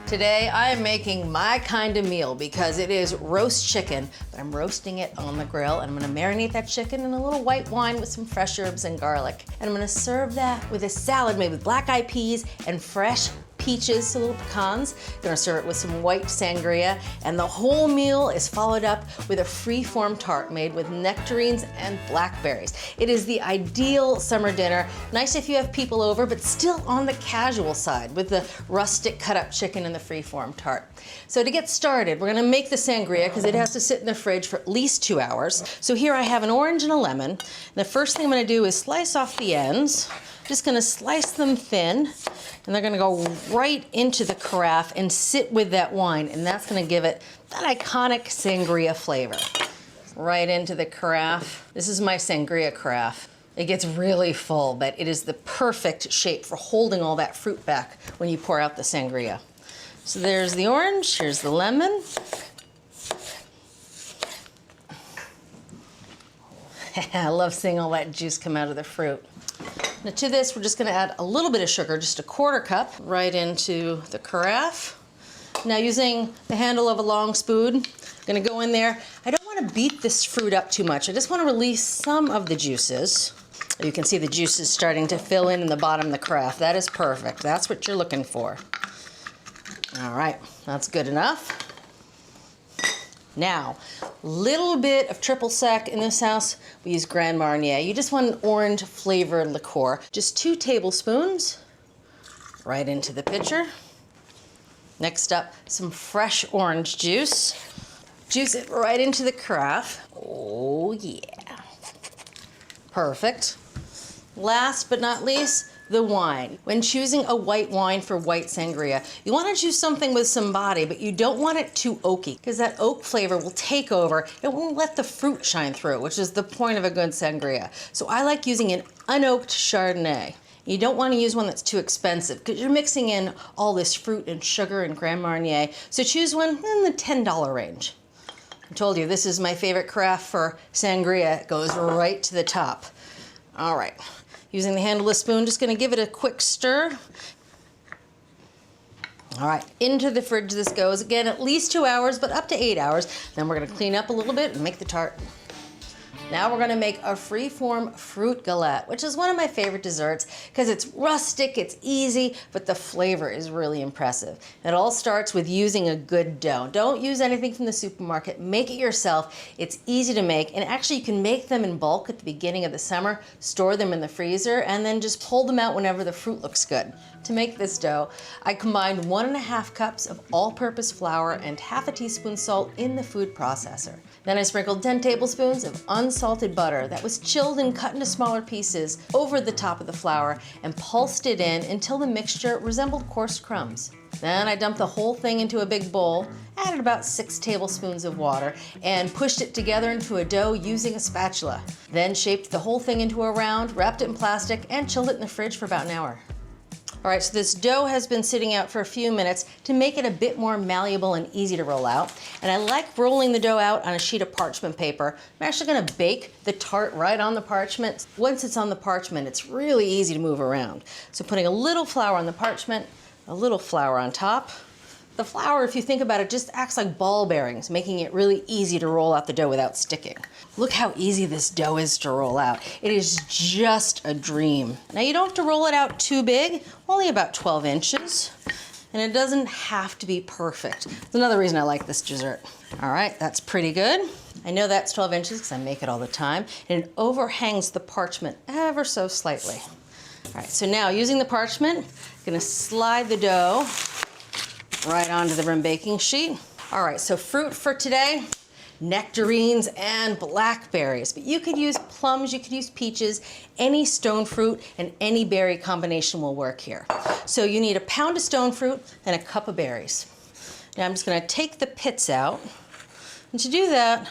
Today I am making my kind of meal because it is roast chicken, but I'm roasting it on the grill and I'm gonna marinate that chicken in a little white wine with some fresh herbs and garlic. And I'm gonna serve that with a salad made with black-eyed peas and fresh peaches, so little pecans. Gonna serve it with some white sangria, and the whole meal is followed up with a free-form tart made with nectarines and blackberries. It is the ideal summer dinner. Nice if you have people over, but still on the casual side with the rustic cut-up chicken and the free-form tart. So to get started, we're gonna make the sangria because it has to sit in the fridge for at least 2 hours. So here I have an orange and a lemon. And the first thing I'm gonna do is slice off the ends. Just gonna slice them thin, and they're gonna go right into the carafe and sit with that wine, and that's gonna give it that iconic sangria flavor. Right into the carafe. This is my sangria carafe. It gets really full, but it is the perfect shape for holding all that fruit back when you pour out the sangria. So there's the orange, here's the lemon. I love seeing all that juice come out of the fruit. Now to this, we're just gonna add a little bit of sugar, just a 1/4 cup, right into the carafe. Now using the handle of a long spoon, I'm gonna go in there. I don't wanna beat this fruit up too much. I just wanna release some of the juices. You can see the juices starting to fill in the bottom of the carafe. That is perfect. That's what you're looking for. All right, that's good enough. Now, little bit of triple sec. In this house, we use Grand Marnier. You just want an orange flavored liqueur. Just 2 tablespoons right into the pitcher. Next up, some fresh orange juice. Juice it right into the carafe. Oh yeah. Perfect. Last but not least, the wine. When choosing a white wine for white sangria, you want to choose something with some body, but you don't want it too oaky because that oak flavor will take over. It won't let the fruit shine through, which is the point of a good sangria. So I like using an unoaked Chardonnay. You don't want to use one that's too expensive because you're mixing in all this fruit and sugar and Grand Marnier. So choose one in the $10 range. I told you this is my favorite carafe for sangria. It goes right to the top. All right. Using the handleless spoon, just gonna give it a quick stir. All right, into the fridge this goes. Again, at least 2 hours, but up to 8 hours. Then we're gonna clean up a little bit and make the tart. Now we're gonna make a free-form fruit galette, which is one of my favorite desserts because it's rustic, it's easy, but the flavor is really impressive. It all starts with using a good dough. Don't use anything from the supermarket, make it yourself. It's easy to make, and actually you can make them in bulk at the beginning of the summer, store them in the freezer, and then just pull them out whenever the fruit looks good. To make this dough, I combined 1½ cups of all-purpose flour and ½ teaspoon salt in the food processor. Then I sprinkled 10 tablespoons of unsalted butter that was chilled and cut into smaller pieces over the top of the flour and pulsed it in until the mixture resembled coarse crumbs. Then I dumped the whole thing into a big bowl, added about 6 tablespoons of water, and pushed it together into a dough using a spatula. Then shaped the whole thing into a round, wrapped it in plastic, and chilled it in the fridge for about an hour. All right, so this dough has been sitting out for a few minutes to make it a bit more malleable and easy to roll out. And I like rolling the dough out on a sheet of parchment paper. I'm actually gonna bake the tart right on the parchment. Once it's on the parchment, it's really easy to move around. So putting a little flour on the parchment, a little flour on top. The flour, if you think about it, just acts like ball bearings, making it really easy to roll out the dough without sticking. Look how easy this dough is to roll out. It is just a dream. Now you don't have to roll it out too big, only about 12 inches. And it doesn't have to be perfect. That's another reason I like this dessert. All right, that's pretty good. I know that's 12 inches because I make it all the time, and it overhangs the parchment ever so slightly. All right, so now using the parchment, I'm gonna slide the dough right onto the rim baking sheet. All right, so fruit for today, nectarines and blackberries, but you could use plums, you could use peaches, any stone fruit and any berry combination will work here. So you need 1 pound of stone fruit and a cup of berries. Now I'm just gonna take the pits out, and to do that,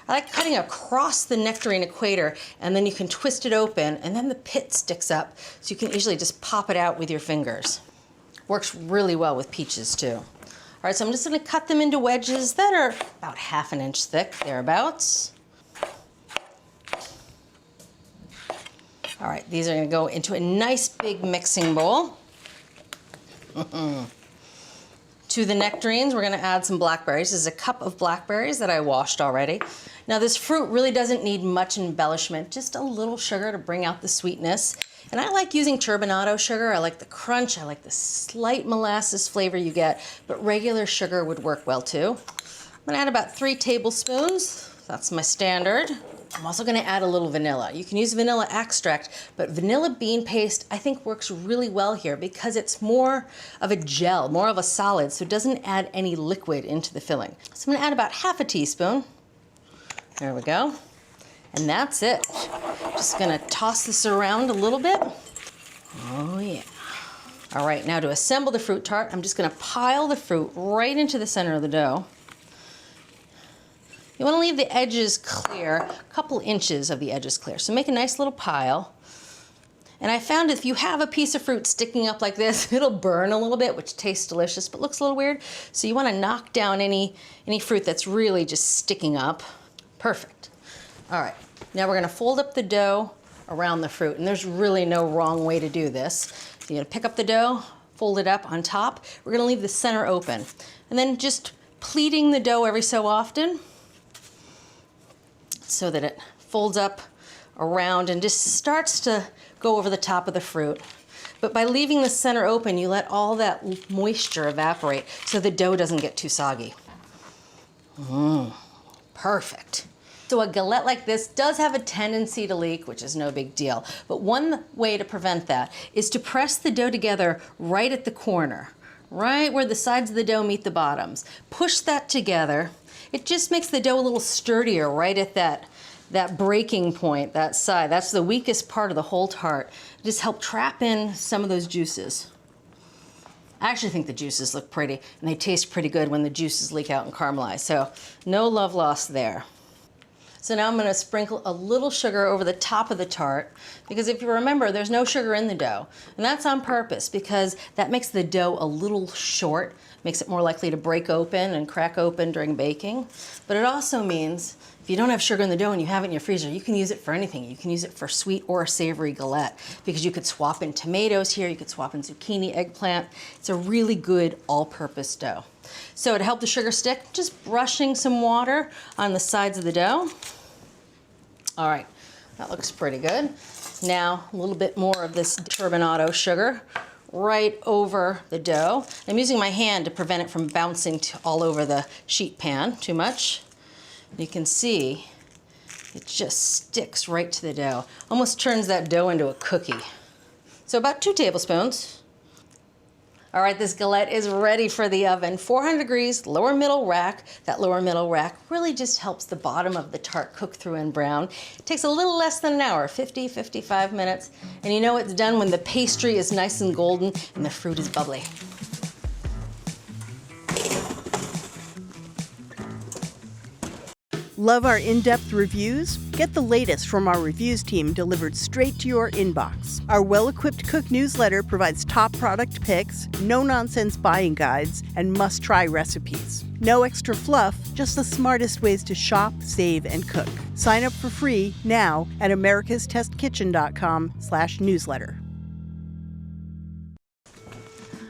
I like cutting across the nectarine equator, and then you can twist it open, and then the pit sticks up, so you can easily just pop it out with your fingers. Works really well with peaches too. All right, so I'm just gonna cut them into wedges that are about 1/2 inch thick, thereabouts. All right, these are gonna go into a nice big mixing bowl. To the nectarines, we're gonna add some blackberries. This is a cup of blackberries that I washed already. Now this fruit really doesn't need much embellishment, just a little sugar to bring out the sweetness. And I like using turbinado sugar. I like the crunch, I like the slight molasses flavor you get, but regular sugar would work well too. I'm gonna add about 3 tablespoons. That's my standard. I'm also gonna add a little vanilla. You can use vanilla extract, but vanilla bean paste I think works really well here because it's more of a gel, more of a solid, so it doesn't add any liquid into the filling. So I'm gonna add about half a teaspoon. There we go. And that's it. Just gonna toss this around a little bit. Oh yeah. All right, now to assemble the fruit tart, I'm just gonna pile the fruit right into the center of the dough. You want to leave the edges clear, a couple inches of the edges clear. So make a nice little pile. And I found if you have a piece of fruit sticking up like this, it'll burn a little bit, which tastes delicious, but looks a little weird. So you want to knock down any fruit that's really just sticking up. Perfect. All right, now we're going to fold up the dough around the fruit. And there's really no wrong way to do this. So you're going to pick up the dough, fold it up on top. We're going to leave the center open. And then just pleating the dough every so often, so that it folds up around and just starts to go over the top of the fruit. But by leaving the center open, you let all that moisture evaporate so the dough doesn't get too soggy. Perfect. So a galette like this does have a tendency to leak, which is no big deal. But one way to prevent that is to press the dough together right at the corner, right where the sides of the dough meet the bottoms. Push that together. It just makes the dough a little sturdier right at that breaking point, that side. That's the weakest part of the whole tart. Just help trap in some of those juices. I actually think the juices look pretty and they taste pretty good when the juices leak out and caramelize. So no love lost there. So now I'm going to sprinkle a little sugar over the top of the tart because if you remember, there's no sugar in the dough. And that's on purpose because that makes the dough a little short, makes it more likely to break open and crack open during baking. But it also means if you don't have sugar in the dough and you have it in your freezer, you can use it for anything. You can use it for sweet or savory galette because you could swap in tomatoes here, you could swap in zucchini, eggplant. It's a really good all-purpose dough. So to help the sugar stick, just brushing some water on the sides of the dough. All right, that looks pretty good. Now a little bit more of this turbinado sugar right over the dough. I'm using my hand to prevent it from bouncing all over the sheet pan too much. You can see it just sticks right to the dough. Almost turns that dough into a cookie. So about 2 tablespoons. All right, this galette is ready for the oven. 400 degrees, lower middle rack. That lower middle rack really just helps the bottom of the tart cook through and brown. It takes a little less than an hour, 50, 55 minutes. And you know it's done when the pastry is nice and golden and the fruit is bubbly. Love our in-depth reviews? Get the latest from our reviews team delivered straight to your inbox. Our well-equipped cook newsletter provides top product picks, no-nonsense buying guides, and must-try recipes. No extra fluff, just the smartest ways to shop, save, and cook. Sign up for free now at americastestkitchen.com/newsletter.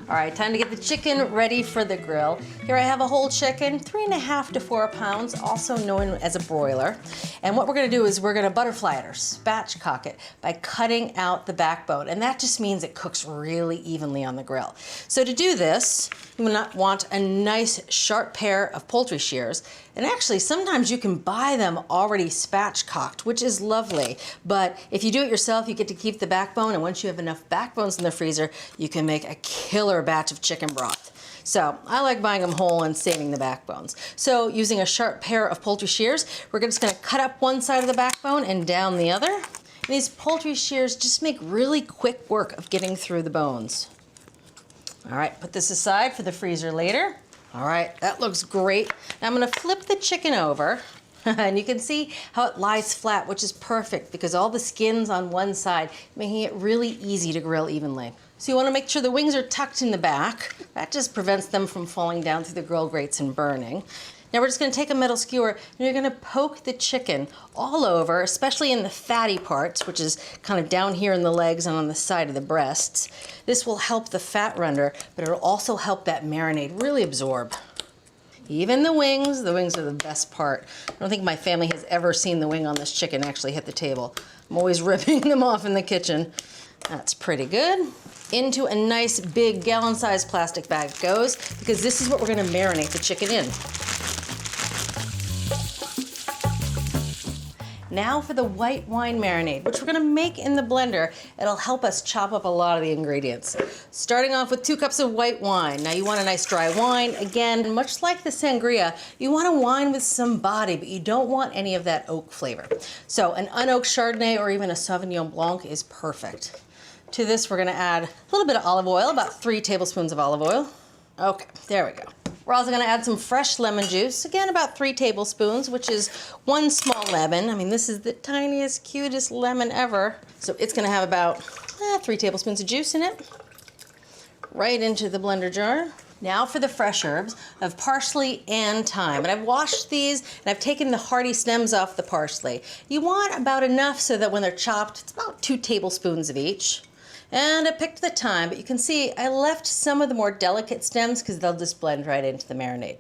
All right, time to get the chicken ready for the grill. Here I have a whole chicken, 3.5 to 4 pounds, also known as a broiler. And what we're gonna do is we're gonna butterfly it or spatchcock it by cutting out the backbone. And that just means it cooks really evenly on the grill. So to do this, you want a nice sharp pair of poultry shears. And actually, sometimes you can buy them already spatchcocked, which is lovely. But if you do it yourself, you get to keep the backbone. And once you have enough backbones in the freezer, you can make a killer batch of chicken broth. So I like buying them whole and saving the backbones. So using a sharp pair of poultry shears, we're just gonna cut up one side of the backbone and down the other. And these poultry shears just make really quick work of getting through the bones. All right, put this aside for the freezer later. All right, that looks great. Now I'm gonna flip the chicken over and you can see how it lies flat, which is perfect because all the skin's on one side, making it really easy to grill evenly. So you wanna make sure the wings are tucked in the back. That just prevents them from falling down through the grill grates and burning. Now we're just gonna take a metal skewer and you're gonna poke the chicken all over, especially in the fatty parts, which is kind of down here in the legs and on the side of the breasts. This will help the fat run under, but it'll also help that marinade really absorb. Even the wings are the best part. I don't think my family has ever seen the wing on this chicken actually hit the table. I'm always ripping them off in the kitchen. That's pretty good. Into a nice big gallon-sized plastic bag it goes, because this is what we're gonna marinate the chicken in. Now for the white wine marinade, which we're gonna make in the blender. It'll help us chop up a lot of the ingredients. Starting off with 2 cups of white wine. Now you want a nice dry wine. Again, much like the sangria, you want a wine with some body, but you don't want any of that oak flavor. So an unoaked Chardonnay or even a Sauvignon Blanc is perfect. To this, we're gonna add a little bit of olive oil, about 3 tablespoons of olive oil. Okay, there we go. We're also gonna add some fresh lemon juice, again about 3 tablespoons, which is 1 small lemon. I mean, this is the tiniest, cutest lemon ever. So it's gonna have about 3 tablespoons of juice in it. Right into the blender jar. Now for the fresh herbs of parsley and thyme. And I've washed these and I've taken the hardy stems off the parsley. You want about enough so that when they're chopped, it's about 2 tablespoons of each. And I picked the thyme, but you can see I left some of the more delicate stems because they'll just blend right into the marinade.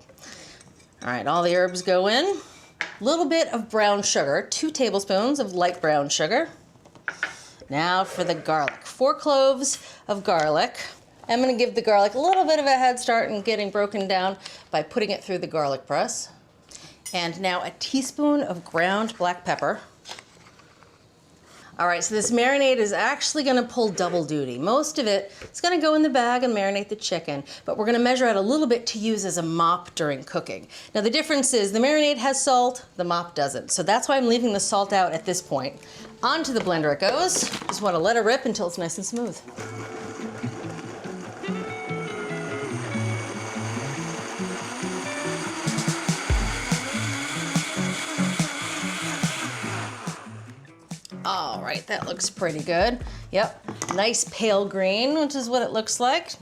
All right, all the herbs go in. A little bit of brown sugar, 2 tablespoons of light brown sugar. Now for the garlic, 4 cloves of garlic. I'm gonna give the garlic a little bit of a head start in getting broken down by putting it through the garlic press. And now a teaspoon of ground black pepper. All right, so this marinade is actually gonna pull double duty. Most of it is gonna go in the bag and marinate the chicken, but we're gonna measure out a little bit to use as a mop during cooking. Now the difference is the marinade has salt, the mop doesn't. So that's why I'm leaving the salt out at this point. Onto the blender it goes. Just wanna let it rip until it's nice and smooth. All right, that looks pretty good. Yep, nice pale green, which is what it looks like.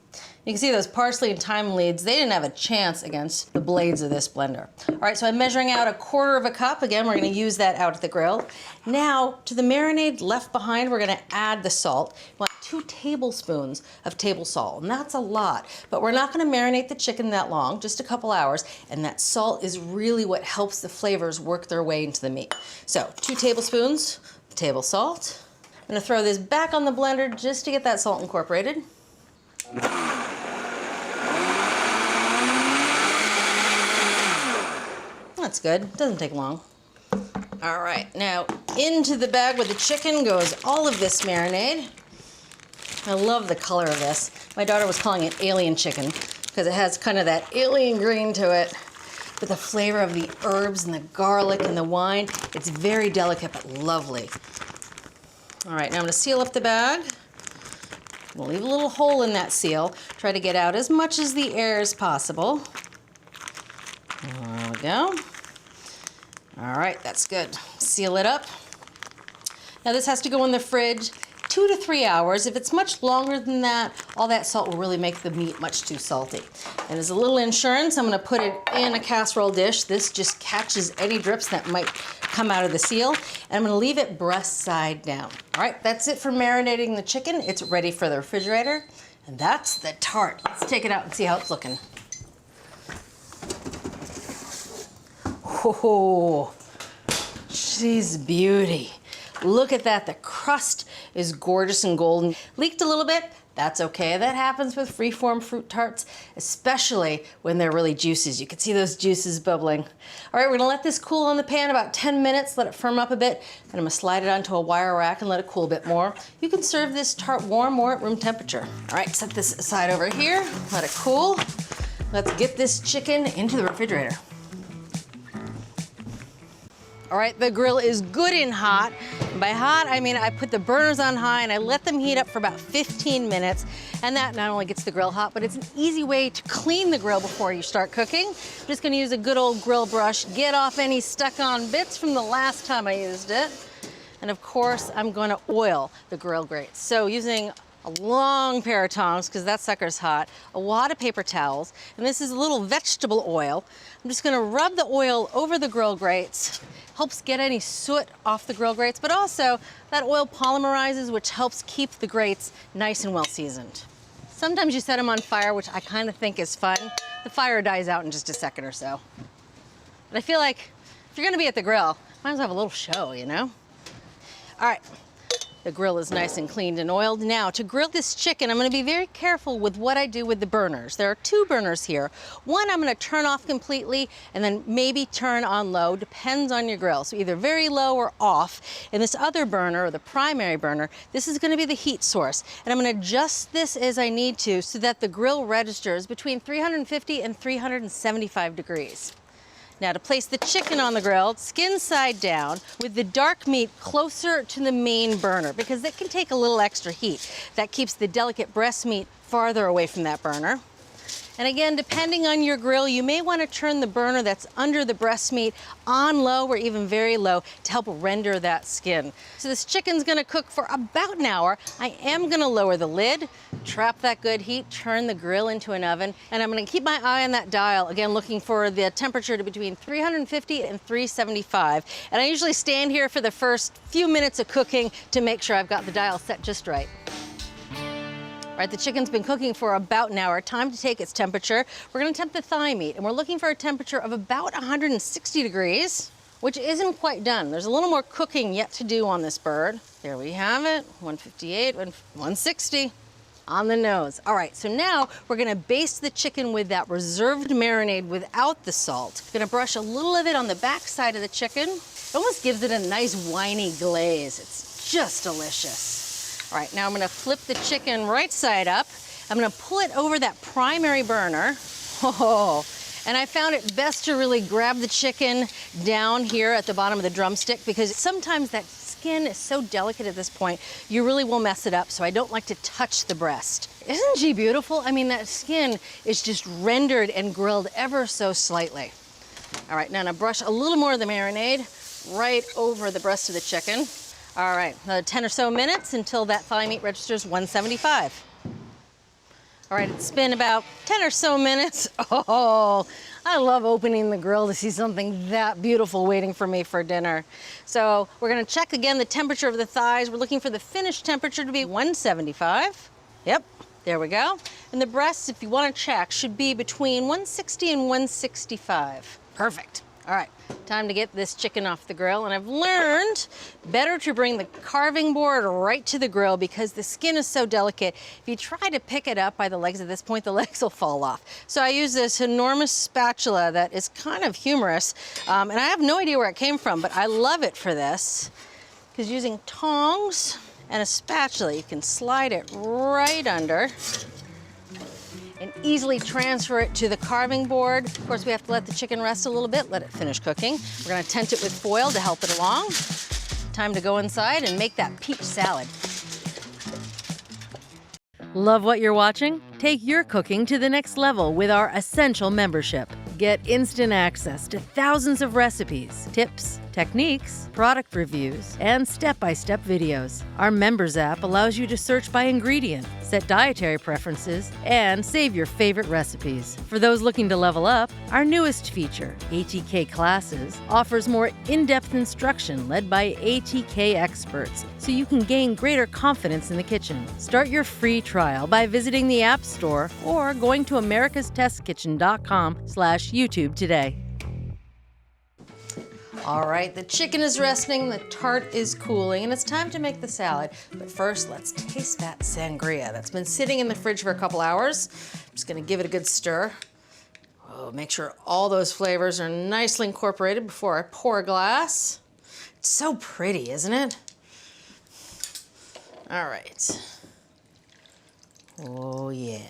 You can see those parsley and thyme leaves, they didn't have a chance against the blades of this blender. All right, so I'm measuring out 1/4 cup. Again, we're gonna use that out at the grill. Now, to the marinade left behind, we're gonna add the salt. We want 2 tablespoons of table salt, and that's a lot, but we're not gonna marinate the chicken that long, just a couple hours, and that salt is really what helps the flavors work their way into the meat. So, 2 tablespoons of table salt. I'm gonna throw this back on the blender just to get that salt incorporated. That's good, doesn't take long. All right, now into the bag with the chicken goes all of this marinade. I love the color of this. My daughter was calling it alien chicken because it has kind of that alien green to it. But the flavor of the herbs and the garlic and the wine, it's very delicate but lovely. All right, now I'm gonna seal up the bag. We'll leave a little hole in that seal. Try to get out as much as the air as possible. There we go. All right, that's good. Seal it up. Now this has to go in the fridge 2 to 3 hours. If it's much longer than that, all that salt will really make the meat much too salty. And as a little insurance, I'm gonna put it in a casserole dish. This just catches any drips that might come out of the seal. And I'm gonna leave it breast side down. All right, that's it for marinating the chicken. It's ready for the refrigerator. And that's the tart. Let's take it out and see how it's looking. Oh, she's a beauty. Look at that, the crust is gorgeous and golden. Leaked a little bit, that's okay. That happens with freeform fruit tarts, especially when they're really juices. You can see those juices bubbling. All right, we're gonna let this cool on the pan about 10 minutes, let it firm up a bit, and I'm gonna slide it onto a wire rack and let it cool a bit more. You can serve this tart warm or at room temperature. All right, set this aside over here, let it cool. Let's get this chicken into the refrigerator. All right, the grill is good and hot. And by hot, I mean I put the burners on high and I let them heat up for about 15 minutes. And that not only gets the grill hot, but it's an easy way to clean the grill before you start cooking. I'm just gonna use a good old grill brush, get off any stuck-on bits from the last time I used it. And of course, I'm gonna oil the grill grates. So using a long pair of tongs, because that sucker's hot, a wad of paper towels, and this is a little vegetable oil. I'm just gonna rub the oil over the grill grates. Helps get any soot off the grill grates, but also that oil polymerizes, which helps keep the grates nice and well seasoned. Sometimes you set them on fire, which I kind of think is fun. The fire dies out in just a second or so. But I feel like if you're gonna be at the grill, might as well have a little show, you know? All right, the grill is nice and cleaned and oiled. Now, to grill this chicken, I'm gonna be very careful with what I do with the burners. There are 2 burners here. One I'm gonna turn off completely and then maybe turn on low, depends on your grill. So either very low or off. And this other burner, or the primary burner, this is gonna be the heat source. And I'm gonna adjust this as I need to so that the grill registers between 350 and 375 degrees. Now to place the chicken on the grill, skin side down, with the dark meat closer to the main burner, because it can take a little extra heat. That keeps the delicate breast meat farther away from that burner. And again, depending on your grill, you may want to turn the burner that's under the breast meat on low or even very low to help render that skin. So this chicken's gonna cook for about an hour. I am gonna lower the lid, trap that good heat, turn the grill into an oven, and I'm gonna keep my eye on that dial, again, looking for the temperature to between 350 and 375. And I usually stand here for the first few minutes of cooking to make sure I've got the dial set just right. All right, the chicken's been cooking for about an hour. Time to take its temperature. We're gonna temp the thigh meat, and we're looking for a temperature of about 160 degrees, which isn't quite done. There's a little more cooking yet to do on this bird. There we have it, 158, 160 on the nose. All right, so now we're gonna baste the chicken with that reserved marinade without the salt. Gonna brush a little of it on the back side of the chicken. It almost gives it a nice winey glaze. It's just delicious. All right, now I'm gonna flip the chicken right side up. I'm gonna pull it over that primary burner. Oh, and I found it best to really grab the chicken down here at the bottom of the drumstick, because sometimes that skin is so delicate at this point, you really will mess it up, so I don't like to touch the breast. Isn't she beautiful? I mean, that skin is just rendered and grilled ever so slightly. All right, now I'm gonna brush a little more of the marinade right over the breast of the chicken. All right, another 10 or so minutes until that thigh meat registers 175. All right, it's been about 10 or so minutes. Oh, I love opening the grill to see something that beautiful waiting for me for dinner. So we're gonna check again the temperature of the thighs. We're looking for the finished temperature to be 175. Yep, there we go. And the breasts, if you wanna check, should be between 160 and 165. Perfect. All right, time to get this chicken off the grill, and I've learned better to bring the carving board right to the grill because the skin is so delicate. If you try to pick it up by the legs at this point, the legs will fall off. So I use this enormous spatula that is kind of humorous, and I have no idea where it came from, but I love it for this, because using tongs and a spatula, you can slide it right under and easily transfer it to the carving board. Of course, we have to let the chicken rest a little bit, let it finish cooking. We're gonna tent it with foil to help it along. Time to go inside and make that peach salad. Love what you're watching? Take your cooking to the next level with our Essential membership. Get instant access to thousands of recipes, tips, techniques, product reviews, and step-by-step videos. Our Members app allows you to search by ingredient, set dietary preferences, and save your favorite recipes. For those looking to level up, our newest feature, ATK Classes, offers more in-depth instruction led by ATK experts, so you can gain greater confidence in the kitchen. Start your free trial by visiting the App Store or going to americastestkitchen.com/YouTube today. All right, the chicken is resting, the tart is cooling, and it's time to make the salad. But first, let's taste that sangria that's been sitting in the fridge for a couple hours. I'm just gonna give it a good stir. Oh, make sure all those flavors are nicely incorporated before I pour a glass. It's so pretty, isn't it? All right. Oh, yeah.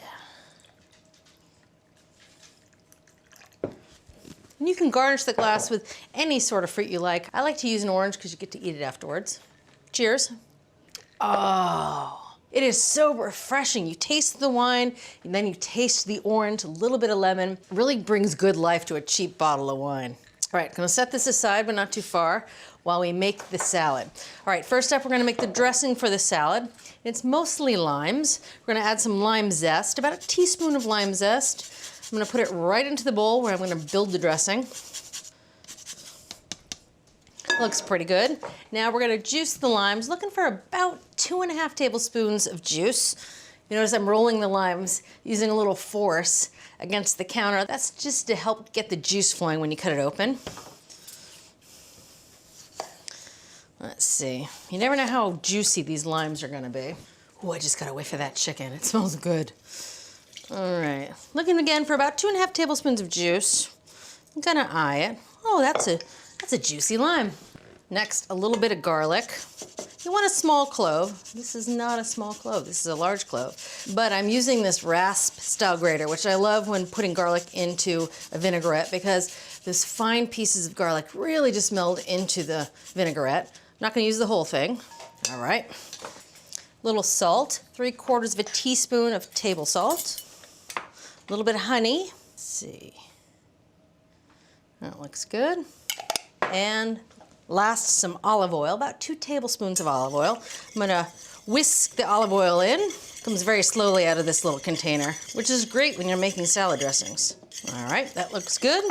And you can garnish the glass with any sort of fruit you like. I like to use an orange because you get to eat it afterwards. Cheers. Oh, it is so refreshing. You taste the wine, and then you taste the orange, a little bit of lemon. It really brings good life to a cheap bottle of wine. All right, gonna set this aside, but not too far. while we make the salad. All right, first up, we're gonna make the dressing for the salad. It's mostly limes. We're gonna add some lime zest, about a teaspoon of lime zest. I'm gonna put it right into the bowl where I'm gonna build the dressing. Looks pretty good. Now we're gonna juice the limes, looking for about 2.5 tablespoons of juice. You notice I'm rolling the limes using a little force against the counter. That's just to help get the juice flowing when you cut it open. Let's see. You never know how juicy these limes are gonna be. Oh, I just gotta wait for that chicken. It smells good. All right, looking again for about 2.5 tablespoons of juice. I'm gonna eye it. Oh, that's a juicy lime. Next, a little bit of garlic. You want a small clove. This is not a small clove, this is a large clove. But I'm using this rasp style grater, which I love when putting garlic into a vinaigrette because those fine pieces of garlic really just meld into the vinaigrette. I'm not gonna use the whole thing. All right. Little salt, 3/4 of a teaspoon of table salt. A little bit of honey. Let's see. That looks good. And last, some olive oil, about 2 tablespoons of olive oil. I'm gonna whisk the olive oil in. It comes very slowly out of this little container, which is great when you're making salad dressings. All right, that looks good.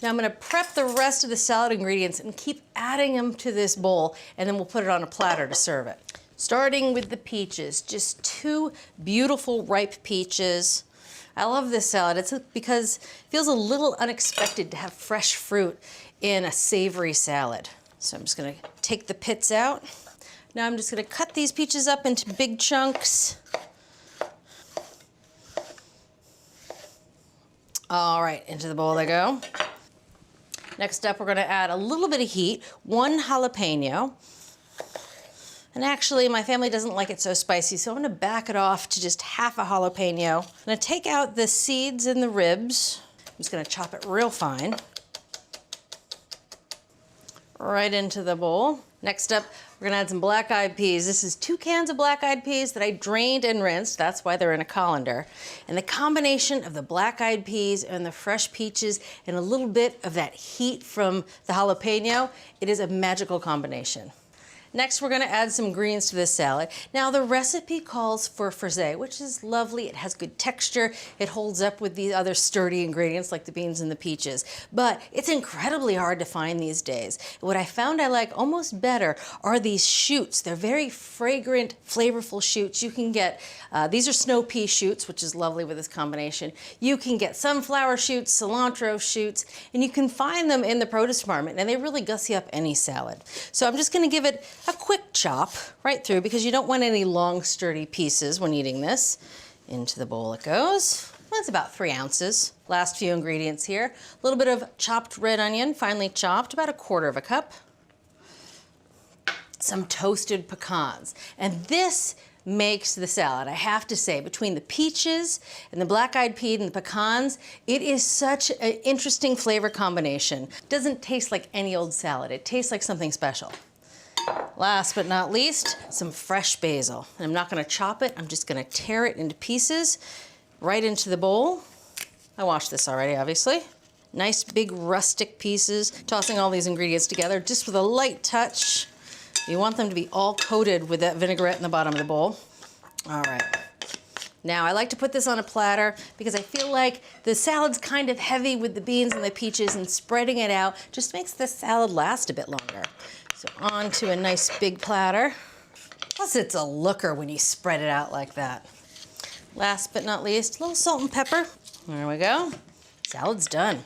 Now I'm gonna prep the rest of the salad ingredients and keep adding them to this bowl, and then we'll put it on a platter to serve it. Starting with the peaches, just 2 beautiful ripe peaches. I love this salad. It's because it feels a little unexpected to have fresh fruit in a savory salad. So I'm just gonna take the pits out. Now I'm just gonna cut these peaches up into big chunks. All right, into the bowl they go. Next up, we're gonna add a little bit of heat, 1 jalapeno. And actually, my family doesn't like it so spicy, so I'm gonna back it off to just half a jalapeno. I'm gonna take out the seeds and the ribs. I'm just gonna chop it real fine. Right into the bowl. Next up, we're gonna add some black-eyed peas. This is 2 cans of black-eyed peas that I drained and rinsed. That's why they're in a colander. And the combination of the black-eyed peas and the fresh peaches and a little bit of that heat from the jalapeno, it is a magical combination. Next, we're gonna add some greens to this salad. Now, the recipe calls for frisee, which is lovely. It has good texture. It holds up with the other sturdy ingredients like the beans and the peaches. But it's incredibly hard to find these days. What I found I like almost better are these shoots. They're very fragrant, flavorful shoots. You can get, these are snow pea shoots, which is lovely with this combination. You can get sunflower shoots, cilantro shoots, and you can find them in the produce department, and they really gussy up any salad. So I'm just gonna give it a quick chop right through because you don't want any long sturdy pieces when eating this. Into the bowl it goes. That's about 3 ounces. Last few ingredients here. A little bit of chopped red onion, finely chopped, about 1/4 cup. Some toasted pecans. And this makes the salad. I have to say, between the peaches and the black-eyed pea and the pecans, it is such an interesting flavor combination. It doesn't taste like any old salad. It tastes like something special. Last but not least, some fresh basil. And I'm not gonna chop it, I'm just gonna tear it into pieces right into the bowl. I washed this already, obviously. Nice big rustic pieces, tossing all these ingredients together just with a light touch. You want them to be all coated with that vinaigrette in the bottom of the bowl. All right. Now, I like to put this on a platter because I feel like the salad's kind of heavy with the beans and the peaches, and spreading it out just makes the salad last a bit longer. So onto a nice big platter. Plus it's a looker when you spread it out like that. Last but not least, a little salt and pepper. There we go. Salad's done.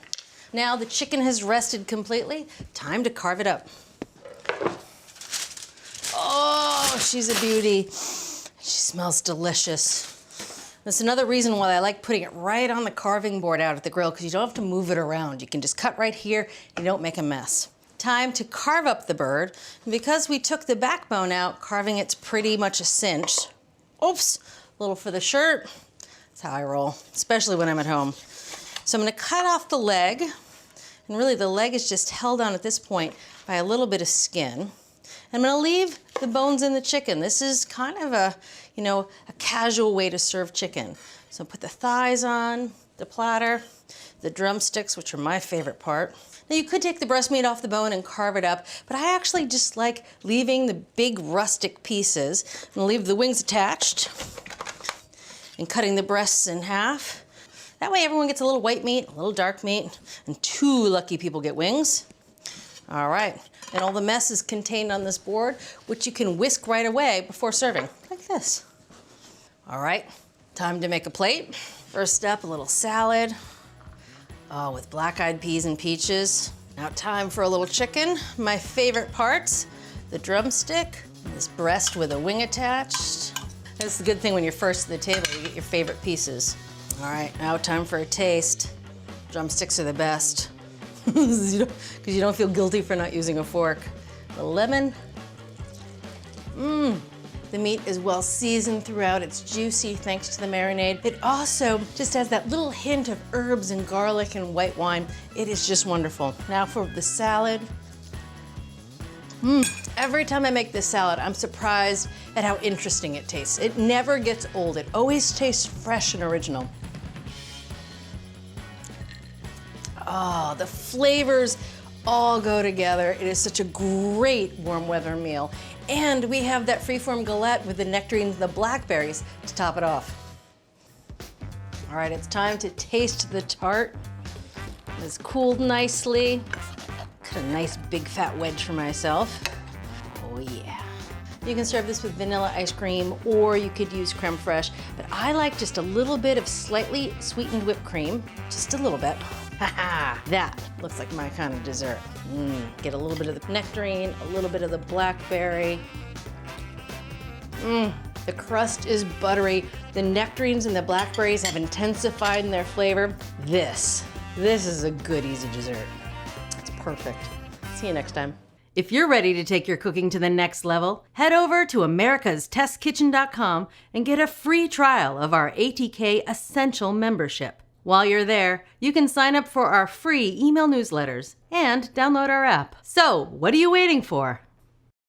Now the chicken has rested completely. Time to carve it up. Oh, she's a beauty. She smells delicious. That's another reason why I like putting it right on the carving board out at the grill, because you don't have to move it around. You can just cut right here, you don't make a mess. Time to carve up the bird. And because we took the backbone out, carving it's pretty much a cinch. Oops, a little for the shirt. That's how I roll, especially when I'm at home. So I'm gonna cut off the leg, and really the leg is just held on at this point by a little bit of skin. I'm gonna leave the bones in the chicken. This is kind of a, a casual way to serve chicken. So put the thighs on, the platter, the drumsticks, which are my favorite part. Now you could take the breast meat off the bone and carve it up, but I actually just like leaving the big rustic pieces and leave the wings attached and cutting the breasts in half. That way everyone gets a little white meat, a little dark meat, and 2 lucky people get wings. All right, and all the mess is contained on this board, which you can whisk right away before serving, like this. All right, time to make a plate. First up, a little salad. Oh, with black-eyed peas and peaches. Now time for a little chicken. My favorite parts, the drumstick, this breast with a wing attached. That's the good thing when you're first at the table, you get your favorite pieces. All right, now time for a taste. Drumsticks are the best. Because you don't feel guilty for not using a fork. The lemon. The meat is well seasoned throughout. It's juicy thanks to the marinade. It also just has that little hint of herbs and garlic and white wine. It is just wonderful. Now for the salad. Every time I make this salad, I'm surprised at how interesting it tastes. It never gets old. It always tastes fresh and original. Oh, the flavors all go together. It is such a great warm weather meal. And we have that freeform galette with the nectarines and the blackberries to top it off. All right, it's time to taste the tart. It's cooled nicely. Got a nice big fat wedge for myself. Oh yeah. You can serve this with vanilla ice cream or you could use creme fraiche, but I like just a little bit of slightly sweetened whipped cream, just a little bit. Haha, that looks like my kind of dessert. Get a little bit of the nectarine, a little bit of the blackberry. The crust is buttery. The nectarines and the blackberries have intensified in their flavor. This is a good, easy dessert. It's perfect. See you next time. If you're ready to take your cooking to the next level, head over to americastestkitchen.com and get a free trial of our ATK Essential membership. While you're there, you can sign up for our free email newsletters and download our app. So, what are you waiting for?